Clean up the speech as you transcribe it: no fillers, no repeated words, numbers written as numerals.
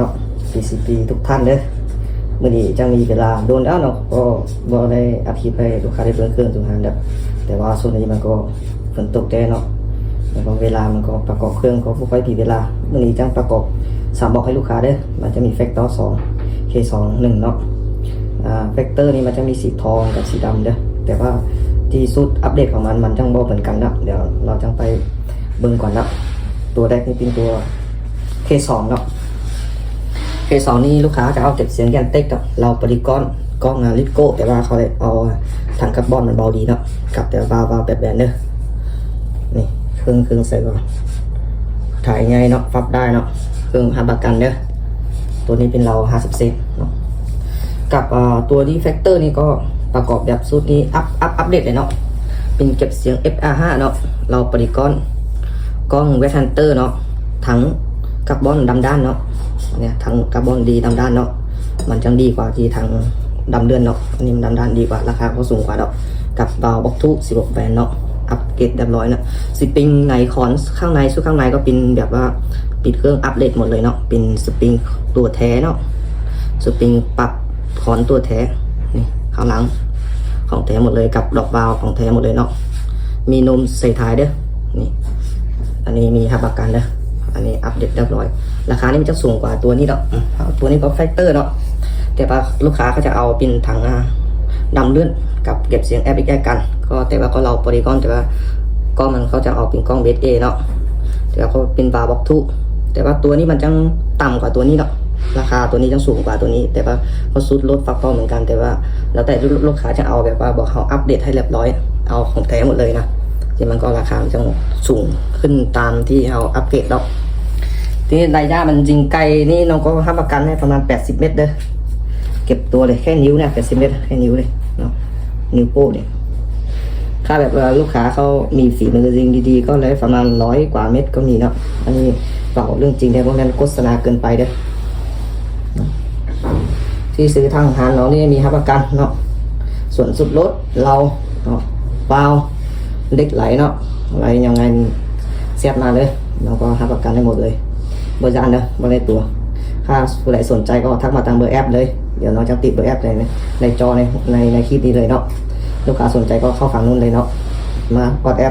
เนาะ PCP ทุกท่านเด้อมื่อนี้จังมีเวลาโดนแล้วเนาะก็บ่ได้อภิปรายลูกค้าได้เบิ่งเครื่องทุกท่านแบบแต่ว่าส่วนนี้มันก็ฝนตกแน่เนาะแล้วก็เวลามันก็ประกอบเครื่องก็บ่ค่อยมีเวลามื่อนี้จังประกอบ3บอกให้ลูกค้าเด้อมันจะมีแฟกเตอร์2 K2 1เนาะแฟกเตอร์นี่มันจะมีสีทองกับสีดำเด้อแต่ว่าที่สุดอัปเดตของมันจังบ่เหมือนกันนะเดี๋ยวเราจังไปเบิ่งก่อนนะตัวแรกนี่เป็นตัว K2 เนาะ K2 นี่ลูกค้าจะเอาเก็บเสียงยันเต็กกับเราปริกรกล้องลิโก้แต่ว่าเขาเอาถังคาร์บอนมันเบาดีเนาะกับแต่วาล์วแบบเด้อนี่เครื่องใส่ก่อนถ่ายไงเนาะฟับได้เนาะเครื่องหับประกันเด้อตัวนี้เป็นเรา50เซนเนาะกับตัวนี้แฟกเตอร์นี่ก็ประกอบแบบสูตรนี้อัปเดตเลยเนาะเป็นเก็บเสียง FR5 เนาะเราปริกรกล้องเวทฮันเตอร์เนาะถังคาร์บอนดำด้านเนาะเนี่ยถังคาร์บอนดีดำด้านเนาะมันจังดีกว่าที่ถังดำเดือนเนาะอันนี้มันดำด้านดีกว่าราคาก็สูงกว่าเนาะกับบาวบ็อกทุก16แบรนด์เนาะอัปเกรดเรียบร้อยนะสปริงในคอนข้างในชุดข้างในก็เป็นแบบว่าปิดเครื่องอัปเดตหมดเลยเนาะเป็นสปริงตัวแท้เนาะสปริงปรับคอนตัวแท้นี่ข้างหลังของแท้หมดเลยกับดอกบาวของแท้หมดเลยเนาะมีนมใส่ท้ายเด้อนี่อันนี้มีหับประกันเด้ออันนี้อัปเดตเรียบร้อยราคานี่มันจะสูงกว่าตัวนี้เนาะตัวนี้ก็แฟกเตอร์เนาะแต่ว่าลูกค้าก็จะเอาเป็นถังดำเลื่อนกับเก็บเสียงแอปอีกกันก็แต่ว่าก็เราโพลีกอนแต่ว่าก็มันเขาจะเอาเป็นกล้องเบสเอเนาะแต่ว่าเขาเป็นบาร์บ็อกทุแต่ว่าตัวนี้มันจังต่ำกว่าตัวนี้เนาะราคาตัวนี้จังสูงกว่าตัวนี้แต่ว่าเขาซูดลดฟักทองเหมือนกันแต่ว่าแล้วแต่ลูกค้าจะเอาแบบว่าบอกเขาอัปเดตให้เรียบร้อยเอาของแท้หมดเลยนะที่มันก็ราคาจะสูงขึ้นตามที่เอาอัปเกรดเนาะทีนี้ไดย่ามันยิงไกลนี่น้องก็ให้ประกันให้ประมาณ80เมตรเด้อเก็บตัวเลยแค่นิ้วเนี่ย80เมตรแค่นิ้วเลยเนาะนิ้วโป้เนี่ยถ้าแบบลูกค้าเขามีฝีมือจริงดีๆก็เลยประมาณ100 กว่าเมตรก็มีเนาะอันนี้เปล่าเรื่องจริงแต่พวกนั้นโฆษณาเกินไปเด้อที่ซื้อทางหารเรานี่มีรับประกันเนาะส่วนสุดรถเราเนาะเปล่าเล็กไหลเนาะอะไรยังไงเสียบมาเลยเราก็รับประกันได้หมดเลยบริการเนอะบริการตัวถ้าผู้ใดสนใจก็ทักมาทางเบอร์แอปเลยเดี๋ยวน้องจะติดเบอร์แอปในจอในคลิปนี้เลยเนาะลูกค้าสนใจก็เข้าฝั่งนู้นเลยเนาะมากดแอป